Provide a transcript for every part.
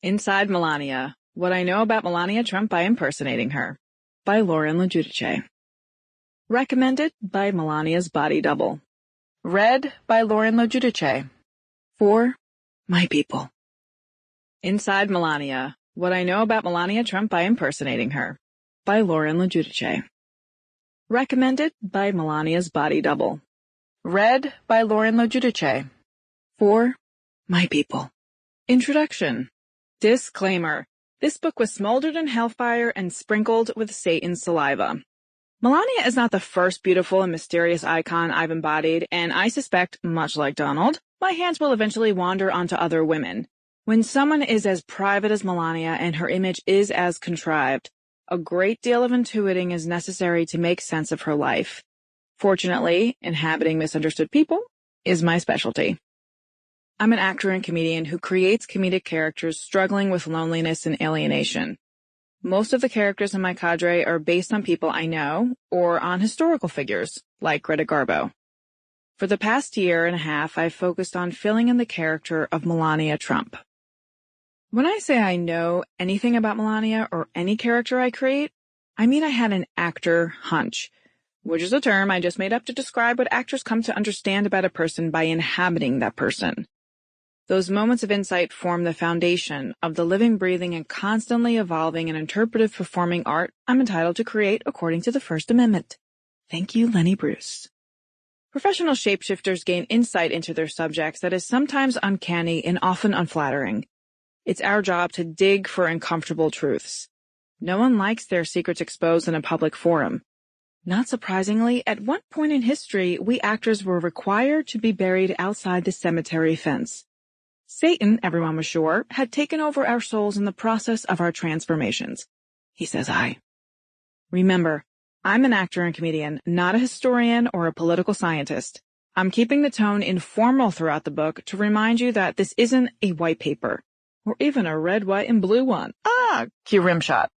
Inside Melania, What I Know About Melania Trump by Impersonating Her, by Lauren LoGiudice. Recommended by Melania's Body Double. Read by Lauren LoGiudice. For my people. Inside Melania, What I Know About Melania Trump by Impersonating Her, by Lauren LoGiudice. Recommended by Melania's Body Double. Read by Lauren LoGiudice. For my people. Introduction. Disclaimer. This book was smoldered in hellfire and sprinkled with Satan's saliva. Melania is not the first beautiful and mysterious icon I've embodied, and I suspect, much like Donald, my hands will eventually wander onto other women. When someone is as private as Melania and her image is as contrived, a great deal of intuiting is necessary to make sense of her life. Fortunately, inhabiting misunderstood people is my specialty. I'm an actor and comedian who creates comedic characters struggling with loneliness and alienation. Most of the characters in my cadre are based on people I know or on historical figures, like Greta Garbo. For the past year and a half, I've focused on filling in the character of Melania Trump. When I say I know anything about Melania or any character I create, I mean I had an actor hunch, which is a term I just made up to describe what actors come to understand about a person by inhabiting that person. Those moments of insight form the foundation of the living, breathing, and constantly evolving and interpretive performing art I'm entitled to create according to the First Amendment. Thank you, Lenny Bruce. Professional shapeshifters gain insight into their subjects that is sometimes uncanny and often unflattering. It's our job to dig for uncomfortable truths. No one likes their secrets exposed in a public forum. Not surprisingly, at one point in history, we actors were required to be buried outside the cemetery fence. Satan, everyone was sure, had taken over our souls in the process of our transformations. He says I. Remember, I'm an actor and comedian, not a historian or a political scientist. I'm keeping the tone informal throughout the book to remind you that this isn't a white paper, or even a red, white, and blue one. Cue rim shot.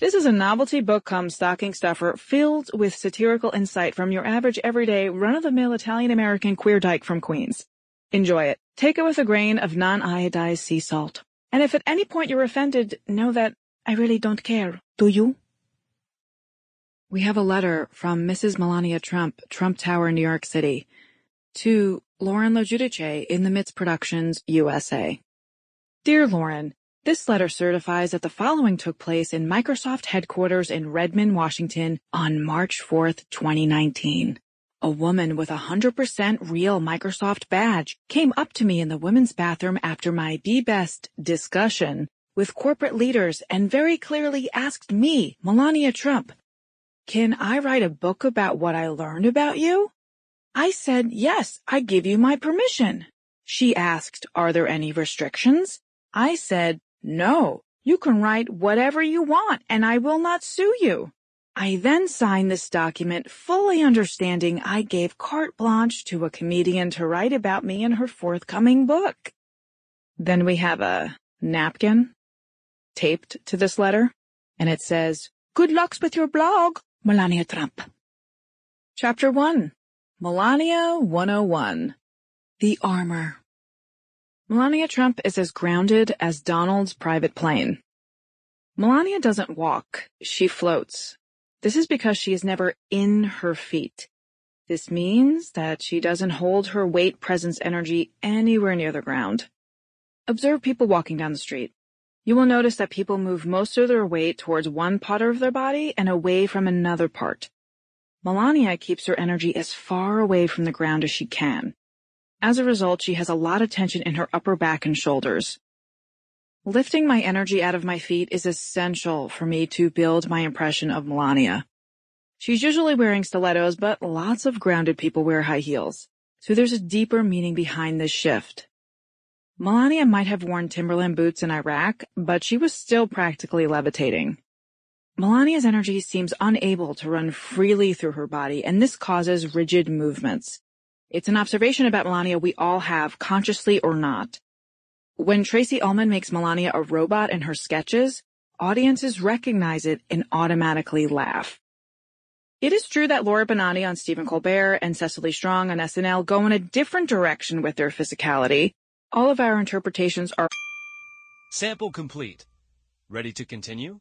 This is a novelty book come stocking stuffer filled with satirical insight from your average, everyday, run-of-the-mill Italian-American queer dyke from Queens. Enjoy it. Take it with a grain of non-iodized sea salt. And if at any point you're offended, know that I really don't care, do you? We have a letter from Mrs. Melania Trump, Trump Tower, New York City, to Lauren LoGiudice in the Mitz Productions, USA. Dear Lauren, this letter certifies that the following took place in Microsoft headquarters in Redmond, Washington on March 4th, 2019. A woman with a 100% real Microsoft badge came up to me in the women's bathroom after my Be Best discussion with corporate leaders and very clearly asked me, Melania Trump, can I write a book about what I learned about you? I said, yes, I give you my permission. She asked, are there any restrictions? I said, no, you can write whatever you want and I will not sue you. I then signed this document fully understanding I gave carte blanche to a comedian to write about me in her forthcoming book. Then we have a napkin taped to this letter, and it says, good lucks with your blog, Melania Trump. Chapter 1, Melania 101, The Armor. Melania Trump is as grounded as Donald's private plane. Melania doesn't walk, she floats. This is because she is never in her feet. This means that she doesn't hold her weight, presence, energy anywhere near the ground. Observe people walking down the street. You will notice that people move most of their weight towards one part of their body and away from another part. Melania keeps her energy as far away from the ground as she can. As a result, she has a lot of tension in her upper back and shoulders. Lifting my energy out of my feet is essential for me to build my impression of Melania. She's usually wearing stilettos, but lots of grounded people wear high heels, so there's a deeper meaning behind this shift. Melania might have worn Timberland boots in Iraq, but she was still practically levitating. Melania's energy seems unable to run freely through her body, and this causes rigid movements. It's an observation about Melania we all have, consciously or not. When Tracy Ullman makes Melania a robot in her sketches, audiences recognize it and automatically laugh. It is true that Laura Benanti on Stephen Colbert and Cecily Strong on SNL go in a different direction with their physicality. All of our interpretations are Sample complete. Ready to continue?